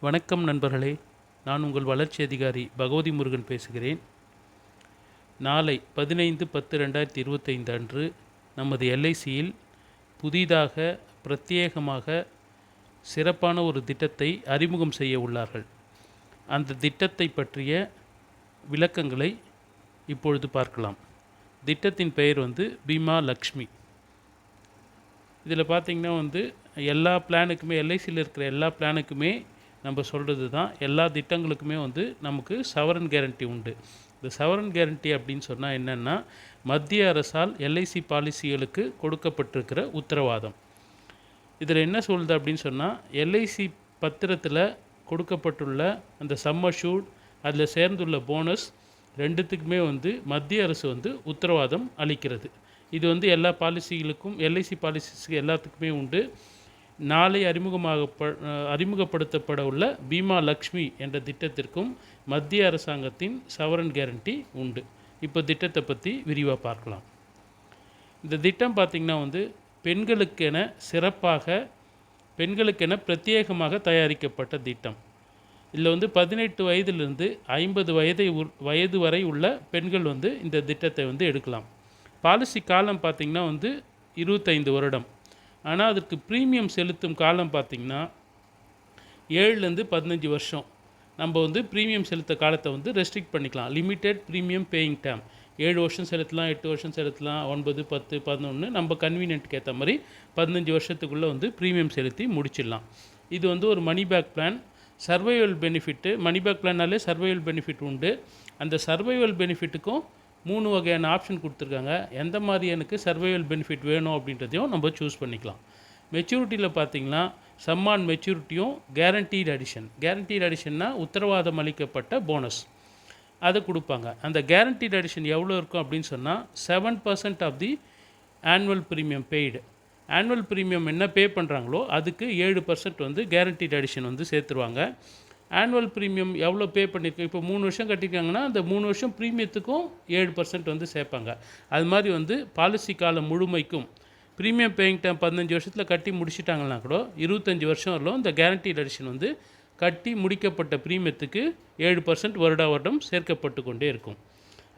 வணக்கம் நண்பர்களே, நான் உங்கள் வளர்ச்சி அதிகாரி பகவதி முருகன் பேசுகிறேன். நாளை 15/10/2025 அன்று நமது எல்ஐசியில் புதிதாக பிரத்யேகமாக சிறப்பான ஒரு திட்டத்தை அறிமுகம் செய்ய உள்ளார்கள். அந்த திட்டத்தை பற்றிய விளக்கங்களை இப்பொழுது பார்க்கலாம். திட்டத்தின் பெயர் பீமா லக்ஷ்மி. இதில் பார்த்திங்கன்னா எல்லா பிளானுக்குமே எல்ஐசியில் இருக்கிற எல்லா பிளானுக்குமே நம்ம சொல்கிறது தான், எல்லா திட்டங்களுக்குமே நமக்கு சவரன் கேரண்டி உண்டு. இந்த சவரன் கேரண்டி அப்படின்னு சொன்னால் என்னென்னா, மத்திய அரசால் எல்ஐசி பாலிசிகளுக்கு கொடுக்கப்பட்டிருக்கிற உத்தரவாதம். இதில் என்ன சொல்லுது அப்படின்னு சொன்னால், எல்ஐசி பத்திரத்தில் கொடுக்கப்பட்டுள்ள அந்த சம் அஷ்யூர்ட், அதில் சேர்ந்துள்ள போனஸ் ரெண்டுத்துக்குமே மத்திய அரசு உத்தரவாதம் அளிக்கிறது. இது எல்லா பாலிசிகளுக்கும், எல்ஐசி பாலிசிஸ்க்கு எல்லாத்துக்குமே உண்டு. நாளை அறிமுகப்படுத்தப்பட உள்ள பீமா லக்ஷ்மி என்ற திட்டத்திற்கும் மத்திய அரசாங்கத்தின் சவரன் கேரண்டி உண்டு. இப்போ திட்டத்தை பற்றி விரிவாக பார்க்கலாம். இந்த திட்டம் பார்த்திங்கன்னா பெண்களுக்கென பிரத்யேகமாக தயாரிக்கப்பட்ட திட்டம். இதில் 18 வயதிலிருந்து 50 வயது வரை உள்ள பெண்கள் இந்த திட்டத்தை எடுக்கலாம். பாலிசி காலம் பார்த்திங்கன்னா 25 வருடம். ஆனால் அதற்கு ப்ரீமியம் செலுத்தும் காலம் பார்த்திங்கன்னா 7லேருந்து 15 வருஷம். நம்ம ப்ரீமியம் செலுத்த காலத்தை ரெஸ்ட்ரிக்ட் பண்ணிக்கலாம். லிமிட்டெட் ப்ரீமியம் பேயிங் டேம் 7 வருஷம் செலுத்தலாம், 8 வருஷம் செலுத்தலாம், 9, 10, 11 நம்ம கன்வீனியன்ட்டுக்கு ஏற்ற மாதிரி 15 வருஷத்துக்குள்ளே ப்ரீமியம் செலுத்தி முடிச்சிடலாம். இது ஒரு money back plan. Survival benefit, money back பிளான்னாலே சர்வைவல் பெனிஃபிட் உண்டு. அந்த சர்வைவல் பெனிஃபிட்டுக்கும் 3 வகையான ஆப்ஷன் கொடுத்துருக்காங்க. எந்த மாதிரி எனக்கு சர்வைவல் பெனிஃபிட் வேணும் அப்படின்றதையும் நம்ம சூஸ் பண்ணிக்கலாம். மெச்சூரிட்டியில் பார்த்திங்கன்னா சம் ஆன் மெச்சூரிட்டியும் கேரண்டீட் அடிஷன்னா உத்தரவாதம் அளிக்கப்பட்ட போனஸ் அதை கொடுப்பாங்க. அந்த கேரண்டீட் அடிஷன் எவ்வளோ இருக்கும் அப்படின்னு சொன்னால் 7% of the annual premium paid. Annual premium என்ன பே பண்ணுறாங்களோ அதுக்கு 7% கேரண்டீட் அடிஷன் சேர்த்துருவாங்க. ஆனுவல் ப்ரீமியம் எவ்வளோ பே பண்ணியிருக்கோம், இப்போ 3 வருஷம் கட்டியிருக்காங்கன்னா அந்த 3 வருஷம் ப்ரீமியத்துக்கும் 7% சேர்ப்பாங்க. அது மாதிரி பாலிசி காலம் முழுமைக்கும் ப்ரீமியம் பேயிங் டைம் 15 வருஷத்தில் கட்டி முடிச்சிட்டாங்கன்னா கூட 25 வருஷம் வரலும் இந்த கேரண்டீட் அடிஷன் கட்டி முடிக்கப்பட்ட ப்ரீமியத்துக்கு 7% வருடம் சேர்க்கப்பட்டு கொண்டே இருக்கும்.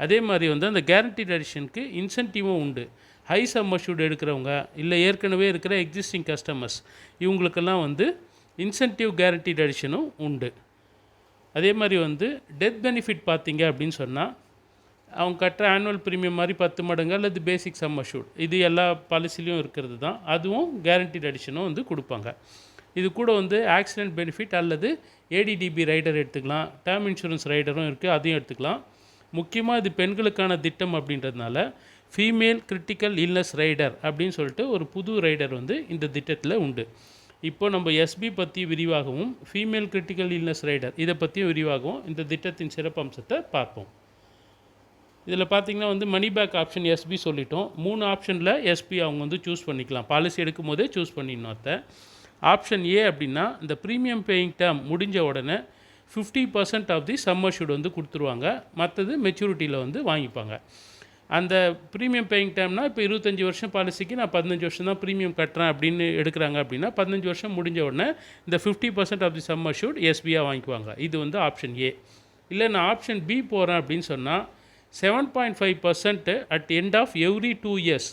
அதே மாதிரி அந்த கேரண்டீட் அடிஷனுக்கு இன்சென்டிவும் உண்டு. ஹை சம் அஷ்யூர்ட் எடுக்கிறவங்க, இல்லை ஏற்கனவே இருக்கிற எக்ஸிஸ்டிங் கஸ்டமர்ஸ், இவங்களுக்கெல்லாம் இன்சென்டிவ் கேரண்டீட் அடிஷனும் உண்டு. அதே மாதிரி டெத் பெனிஃபிட் பார்த்திங்க அப்படின்னு சொன்னால், அவங்க கட்டுற ஆனுவல் ப்ரீமியம் மாதிரி 10 மடங்கு அல்லது பேசிக் சம் அஷ்யூர்ட், இது எல்லா பாலிசிலையும் இருக்கிறது தான். அதுவும் கேரண்டீட் அடிஷனும் கொடுப்பாங்க. இது கூட ஆக்சிடென்ட் பெனிஃபிட் அல்லது ஏடிடிபி ரைடர் எடுத்துக்கலாம். டேர்ம் இன்சூரன்ஸ் ரைடரும் இருக்குது, அதையும் எடுத்துக்கலாம். முக்கியமாக இது பெண்களுக்கான திட்டம் அப்படின்றதுனால ஃபீமேல் கிரிட்டிக்கல் இல்னஸ் ரைடர் அப்படின்னு சொல்லிட்டு ஒரு புது ரைடர் இந்த திட்டத்தில் உண்டு. இப்போ நம்ம எஸ்பி பற்றி விரிவாகவும், ஃபீமேல் கிரிட்டிக்கல் இல்னஸ் ரைடர் இதை பற்றியும் விரிவாகவும் இந்த திட்டத்தின் சிறப்பம்சத்தை பார்ப்போம். இதில் பார்த்திங்கன்னா மணி பேக் ஆப்ஷன் எஸ்பி சொல்லிட்டோம். 3 ஆப்ஷனில் எஸ்பி அவங்க சூஸ் பண்ணிக்கலாம். பாலிசி எடுக்கும் போதே சூஸ் பண்ணிடணும். ஆப்ஷன் ஏ அப்படின்னா, இந்த ப்ரீமியம் பேயிங் டேர்ம் முடிஞ்ச உடனே 50% ஆஃப் தி சம் அஷ்யூர்ட் கொடுத்துருவாங்க. மற்றது மெச்சூரிட்டியில் வாங்கிப்பாங்க. அந்த ப்ரீமியம் பேயிங் டைம்னா, இப்போ 25 வருஷம் பாலிசிக்கு நான் 15 வருஷம் தான் ப்ரீமியம் கட்டுறேன் அப்படின்னு எடுக்கிறாங்க அப்படின்னா, 15 வருஷம் முடிஞ்ச உடனே இந்த 50% ஆஃப் தி சம் அஷ்யூர்ட் எஸ்பியாக வாங்கிக்குவாங்க. இது ஆப்ஷன் ஏ. இல்லை நான் ஆப்ஷன் பி போகிறேன் அப்படின்னு சொன்னால் 7.5% at end of every 2 years,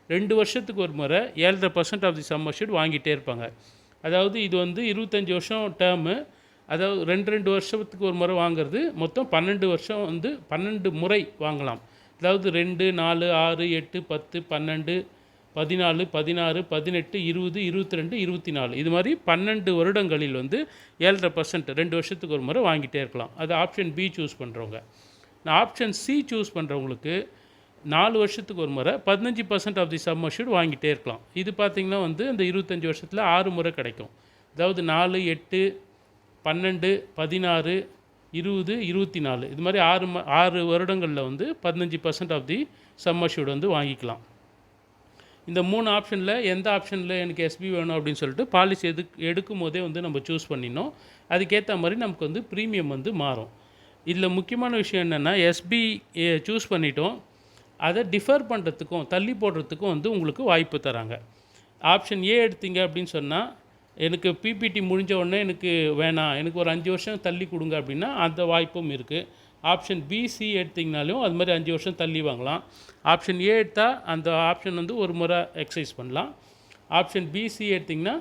2 வருஷத்துக்கு ஒரு முறை 7.5% ஆஃப் தி சம் அஷ்யூர்ட் வாங்கிட்டே இருப்பாங்க. அதாவது இது 25 வருஷம் டேர்மு, அதாவது 2 வருஷத்துக்கு ஒரு முறை வாங்கிறது, மொத்தம் 12 வருஷம் 12 முறை வாங்கலாம். அதாவது 2, 4, 6, 8, 10, 12, 14, 16, 18, 20, 22, 24 இது மாதிரி 12 வருடங்களில் 7.5% 2 வருஷத்துக்கு ஒரு முறை வாங்கிட்டே இருக்கலாம். அது ஆப்ஷன் பி சூஸ் பண்ணுறவங்க. நான் ஆப்ஷன் சி சூஸ் பண்ணுறவங்களுக்கு 4 வருஷத்துக்கு ஒரு முறை 15% ஆஃப் தி சம் அஷ்யூர்ட் வாங்கிட்டே இருக்கலாம். இது பார்த்திங்கன்னா அந்த 25 வருஷத்தில் 6 முறை கிடைக்கும். அதாவது 4, 8, 12, 16, 20, 24 இது மாதிரி 6 வருடங்களில் 15% ஆஃப் தி சம் அஷ்யூர்ட் வாங்கிக்கலாம். இந்த 3 ஆப்ஷனில் எந்த ஆப்ஷனில் எனக்கு எஸ்பி வேணும் அப்படின்னு சொல்லிட்டு பாலிசி எடுக்கும் போதே நம்ம சூஸ் பண்ணிடணும். அதுக்கேற்ற மாதிரி நமக்கு ப்ரீமியம் மாறும். இதில் முக்கியமான விஷயம் என்னென்னா, எஸ்பி சூஸ் பண்ணிட்டோம், அதை டிஃபர் பண்ணுறதுக்கும் தள்ளி போடுறதுக்கும் உங்களுக்கு வாய்ப்பு தராங்க. ஆப்ஷன் ஏ எடுத்தீங்க அப்படின்னு சொன்னால் எனக்கு பிபிடி முடிஞ்ச உடனே எனக்கு வேணாம், எனக்கு ஒரு 5 வருஷம் தள்ளி கொடுங்க அப்படின்னா அந்த வாய்ப்பும் இருக்குது. ஆப்ஷன் பி, சி எடுத்திங்கனாலும் அது மாதிரி 5 வருஷம் தள்ளி வாங்கலாம். ஆப்ஷன் ஏ எடுத்தால் அந்த ஆப்ஷன் வந்து ஒரு முறை எக்ஸசைஸ் பண்ணலாம். ஆப்ஷன் பி, சி எடுத்திங்கன்னா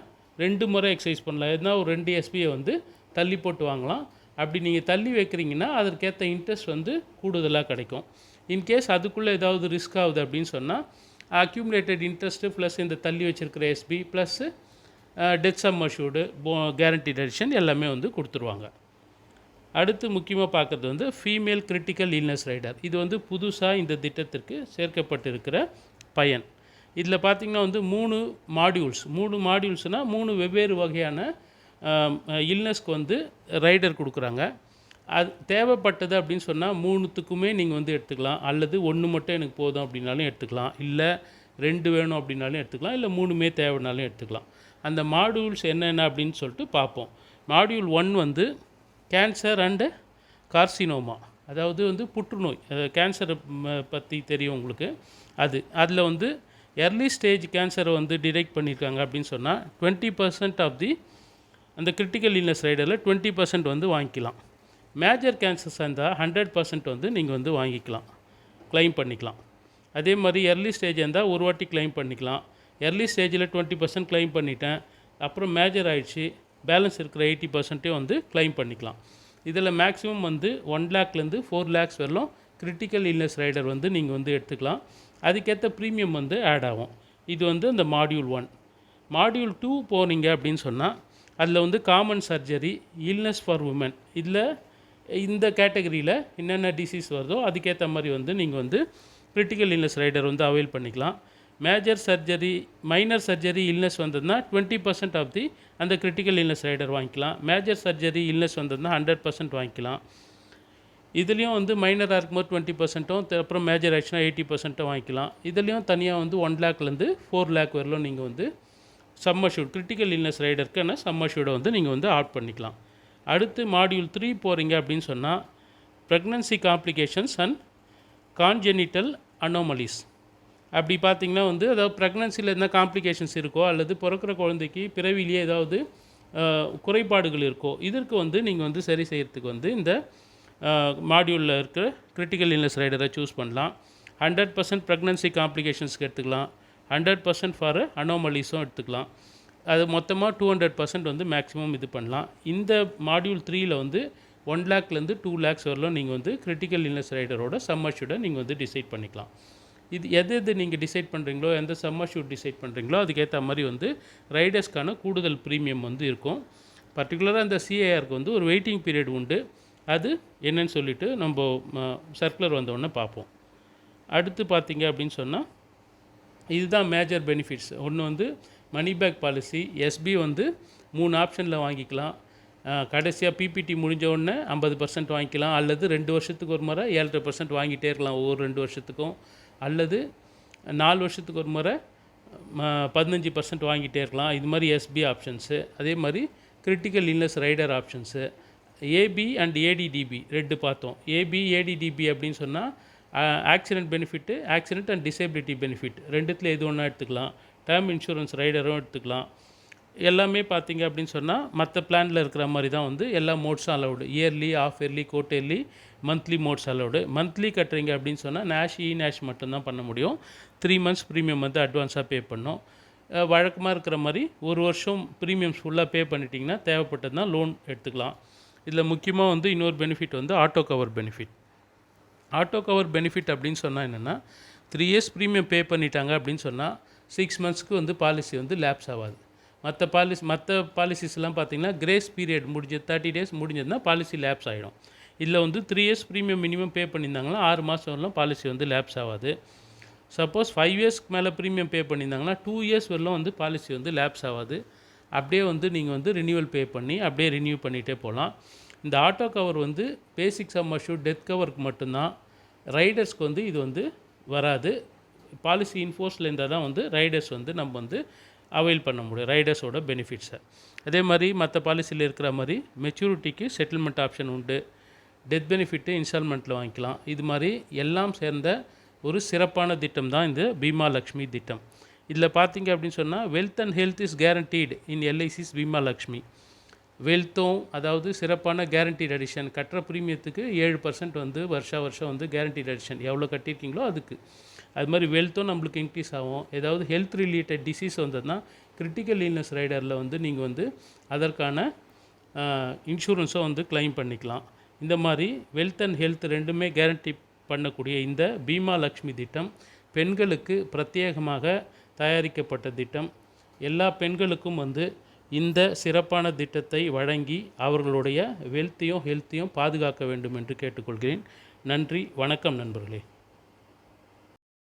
2 முறை எக்ஸசைஸ் பண்ணலாம். எதுனா ஒரு 2 எஸ்பியை வந்து தள்ளி போட்டு வாங்கலாம். அப்படி நீங்கள் தள்ளி வைக்கிறீங்கன்னா அதற்கேற்ற இன்ட்ரெஸ்ட் வந்து கூடுதலாக கிடைக்கும். இன்கேஸ் அதுக்குள்ளே ஏதாவது ரிஸ்க் ஆகுது அப்படின்னு சொன்னால் அக்யூமுலேட்டட் இன்ட்ரெஸ்ட்டு ப்ளஸ் இந்த தள்ளி வச்சுருக்கிற SP plus death some assured guaranteed edition எல்லாமே வந்து கொடுத்துருவாங்க. அடுத்து முக்கியமாக பார்க்குறது வந்து ஃபீமேல் கிரிட்டிக்கல் இல்னஸ் ரைடர். இது வந்து புதுசாக இந்த திட்டத்திற்கு சேர்க்கப்பட்டிருக்கிற பயன். இதில் பார்த்திங்கன்னா வந்து 3 மாடியூல்ஸ்னால் 3 வெவ்வேறு வகையான இல்னஸ்க்கு வந்து ரைடர் கொடுக்குறாங்க. அது தேவைப்பட்டது அப்படின்னு சொன்னால் 3த்துக்குமே நீங்கள் வந்து எடுத்துக்கலாம். அல்லது 1 மட்டும் எனக்கு போதும் அப்படின்னாலும் எடுத்துக்கலாம். இல்லை 2 வேணும் அப்படின்னாலும் எடுத்துக்கலாம். இல்லை 3மே தேவைனாலும் எடுத்துக்கலாம். அந்த மாடியூல்ஸ் என்னென்ன அப்படின்னு சொல்லிட்டு பார்ப்போம். மாடியூல் 1 வந்து கேன்சர் அண்டு கார்சினோமா, அதாவது வந்து புற்றுநோய். கேன்சரை பற்றி தெரியும் உங்களுக்கு. அதில் வந்து எர்லி ஸ்டேஜ் கேன்சரை வந்து டிடெக்ட் பண்ணியிருக்காங்க அப்படின்னு சொன்னால் 20% ஆஃப் தி அந்த கிரிட்டிக்கல் இல்னஸ் ரைடரில் 20% வந்து வாங்கிக்கலாம். மேஜர் கேன்சர்ஸ் இருந்தால் 100% வந்து நீங்கள் வந்து வாங்கிக்கலாம், க்ளைம் பண்ணிக்கலாம். அதே மாதிரி எர்லி ஸ்டேஜ் இருந்தால் ஒரு வாட்டி க்ளைம் பண்ணிக்கலாம். எர்லி ஸ்டேஜில் 20% க்ளைம் பண்ணிட்டேன், அப்புறம் மேஜர் ஆகிடுச்சு, பேலன்ஸ் இருக்கிற 80% வந்து க்ளைம் பண்ணிக்கலாம். இதில் மேக்ஸிமம் வந்து 1 லேக்லேருந்து 4 லேக்ஸ் வரலும் கிரிட்டிக்கல் இல்னஸ் ரைடர் வந்து நீங்கள் வந்து எடுத்துக்கலாம். அதுக்கேற்ற ப்ரீமியம் வந்து ஆட் ஆகும். இது வந்து இந்த மாடியூல் 1. மாடியூல் 2 போனீங்க அப்படின்னு சொன்னால் அதில் வந்து common surgery, illness for woman. இதில் இந்த கேட்டகரியில் என்னென்ன டிசீஸ் வருதோ அதுக்கேற்ற மாதிரி வந்து நீங்கள் வந்து கிரிட்டிக்கல் இல்னஸ் ரைடர் வந்து அவைல் பண்ணிக்கலாம். Major surgery, minor surgery illness வந்ததுன்னா 20% ஆஃப் தி அந்த கிரிட்டிக்கல் இல்னஸ் ரைடர் வாங்கிக்கலாம். மேஜர் சர்ஜரி இல்னஸ் வந்ததுன்னா 100% வாங்கிக்கலாம். இதுலேயும் வந்து மைனராக இருக்கும்போது 20%ம், அப்புறம் மேஜர் ஆக்ஷனாக 80% வாங்கிக்கலாம். இதுலேயும் தனியாக வந்து 1 லேக்லேருந்து 4 லேக் வரலும் நீங்கள் வந்து சம் அஷ்யூர்ட் கிரிட்டிக்கல் இல்னஸ் ரைடருக்கான சம் அஷ்யூர்டை வந்து நீங்கள் வந்து ஆட் பண்ணிக்கலாம். அடுத்து மாடியூல் 3 போகிறீங்க அப்படின்னு சொன்னால் pregnancy complications and congenital anomalies. அப்படி பார்த்திங்கன்னா வந்து அதாவது ப்ரெக்னன்சியில் என்ன காம்ப்ளிகேஷன்ஸ் இருக்கோ அல்லது பிறக்கிற குழந்தைக்கு பிறவிலேயே ஏதாவது குறைபாடுகள் இருக்கோ இதற்கு வந்து நீங்கள் வந்து சரி செய்கிறதுக்கு வந்து இந்த மாடியூலில் இருக்கிற கிரிட்டிக்கல் இல்னஸ் ரைடரை சூஸ் பண்ணலாம். 100% ப்ரெக்னன்சி காம்ப்ளிகேஷன்ஸ்க்கு எடுத்துக்கலாம். 100% ஃபார் அனோமலிஸும் எடுத்துக்கலாம். அது மொத்தமாக 200% வந்து மேக்ஸிமம் இது பண்ணலாம். இந்த மாடியூல் 3ல் வந்து 1 லேக்லேருந்து 2 லேக்ஸ் வரலும் நீங்கள் வந்து கிரிட்டிக்கல் இல்னஸ் ரைடரோட சம் அஷ்யூர்டை நீங்கள் வந்து டிசைட் பண்ணிக்கலாம். இது எது நீங்கள் டிசைட் பண்ணுறீங்களோ, எந்த சம் அஷ்யூர்ட் டிசைட் பண்ணுறீங்களோ அதுக்கேற்ற மாதிரி வந்து ரைடர்ஸ்க்கான கூடுதல் ப்ரீமியம் வந்து இருக்கும். பர்டிகுலராக அந்த சிஏஆருக்கு வந்து ஒரு வெயிட்டிங் பீரியட் உண்டு. அது என்னன்னு சொல்லிவிட்டு நம்ம சர்க்குலர் வந்தோடனே பார்ப்போம். அடுத்து பார்த்தீங்க அப்படின்னு சொன்னால் இதுதான் மேஜர் பெனிஃபிட்ஸ். ஒன்று வந்து மணி பேக் பாலிசி. எஸ்பி வந்து 3 ஆப்ஷனில் வாங்கிக்கலாம். கடைசியாக பிபிடி முடிஞ்ச உடனே 50% வாங்கிக்கலாம். அல்லது 2 வருஷத்துக்கு ஒரு முறை 7.5% வாங்கிட்டே இருக்கலாம் ஒவ்வொரு 2 வருஷத்துக்கும். அல்லது 4 வருஷத்துக்கு ஒரு முறை 15% வாங்கிட்டே இருக்கலாம். இது மாதிரி எஸ்பி ஆப்ஷன்ஸு. அதே மாதிரி critical illness rider options. AB and ADDB 2 பார்த்தோம். ஏபி ஏடிடிபி அப்படின்னு சொன்னால் accident benefit, accident and disability benefit 2த்தில் எது ஒன்றா எடுத்துக்கலாம். டேர்ம் இன்சூரன்ஸ் ரைடரும் எடுத்துக்கலாம். எல்லாமே பார்த்தீங்க அப்படின்னு சொன்னால் மற்ற பிளானில் இருக்கிற மாதிரி தான் வந்து எல்லா மோட்ஸும் allowed. Yearly, half yearly, quarterly, monthly modes allowed. Monthly கட்டுறீங்க அப்படின்னு சொன்னால் நேஷ் மட்டும்தான் பண்ண முடியும். 3 மந்த்ஸ் ப்ரீமியம் வந்து அட்வான்ஸாக பே பண்ணோம். வழக்கமாக இருக்கிற மாதிரி ஒரு வருஷம் ப்ரீமியம்ஸ் ஃபுல்லாக பே பண்ணிட்டீங்கன்னா தேவைப்பட்டதுனா லோன் எடுத்துக்கலாம். இதில் முக்கியமாக வந்து இன்னொரு பெனிஃபிட் வந்து auto cover benefit. Auto cover benefit அப்படின்னு சொன்னால் என்னென்னா 3 இயர்ஸ் ப்ரீமியம் பே பண்ணிட்டாங்க அப்படின்னு சொன்னால் 6 மந்த்ஸ்க்கு வந்து பாலிசி வந்து லேப்ஸ் ஆகாது. மற்ற பாலிசிஸ்லாம் பார்த்திங்கன்னா கிரேஸ் பீரியட் 30 டேஸ் முடிஞ்சதுன்னா பாலிசி லேப்ஸ் ஆகிடும். இதில் வந்து 3 இயர்ஸ் ப்ரீமியம் மினிமம் பே பண்ணியிருந்தாங்கன்னா 6 மாதம் வரலாம் பாலிசி வந்து லேப்ஸ் ஆகாது. சப்போஸ் 5 இயர்ஸ்க்கு மேலே ப்ரீமியம் பே பண்ணியிருந்தாங்கன்னா 2 இயர்ஸ் வரலாம் வந்து பாலிசி வந்து லேப்ஸ் ஆகாது. அப்படியே வந்து நீங்கள் வந்து ரினியூவல் பே பண்ணி அப்படியே ரினியூ பண்ணிகிட்டே போகலாம். இந்த ஆட்டோ கவர் வந்து பேசிக் சம் அஷ்யூர்ட் டெத் கவருக்கு மட்டும்தான். ரைடர்ஸ்க்கு வந்து இது வந்து வராது. பாலிசி இன்ஃபோர்ஸில் இருந்தால் தான் வந்து ரைடர்ஸ் வந்து நம்ம வந்து அவைல் பண்ண முடியும் ரைடர்ஸோட பெனிஃபிட்ஸை. அதே மாதிரி மற்ற பாலிசியில் இருக்கிற மாதிரி மெச்சூரிட்டிக்கு செட்டில்மெண்ட் ஆப்ஷன் உண்டு. டெத் பெனிஃபிட்டு இன்ஸ்டால்மெண்ட்டில் வாங்கிக்கலாம். இது மாதிரி எல்லாம் சேர்ந்த ஒரு சிறப்பான திட்டம் தான் இந்த பீமா லக்ஷ்மி திட்டம். இதில் பார்த்தீங்க அப்படின்னு சொன்னால் wealth and health is guaranteed in LIC's Bima Lakshmi. வெல்த்தும் அதாவது சிறப்பான கேரண்டீட் அடிஷன், கட்டுற ப்ரீமியத்துக்கு 7% வந்து வருஷம் வந்து கேரண்டீட் அடிஷன் எவ்வளோ கட்டியிருக்கீங்களோ அதுக்கு. அது மாதிரி வெல்த்தும் நம்மளுக்கு இன்க்ரீஸ் ஆகும். ஏதாவது ஹெல்த் ரிலேட்டட் டிசீஸ் வந்ததுன்னா கிரிட்டிக்கல் இல்னஸ் ரைடரில் வந்து நீங்கள் வந்து அதற்கான இன்சூரன்ஸை வந்து கிளைம் பண்ணிக்கலாம். இந்த மாதிரி வெல்த் அண்ட் ஹெல்த் ரெண்டுமே கேரண்டி பண்ணக்கூடிய இந்த பீமா லக்ஷ்மி திட்டம் பெண்களுக்கு பிரத்யேகமாக தயாரிக்கப்பட்ட திட்டம். எல்லா பெண்களுக்கும் வந்து இந்த சிறப்பான திட்டத்தை வழங்கி அவர்களுடைய வெல்த்தையும் ஹெல்த்தையும் பாதுகாக்க வேண்டும் என்று கேட்டுக்கொள்கிறேன். நன்றி, வணக்கம் நண்பர்களே.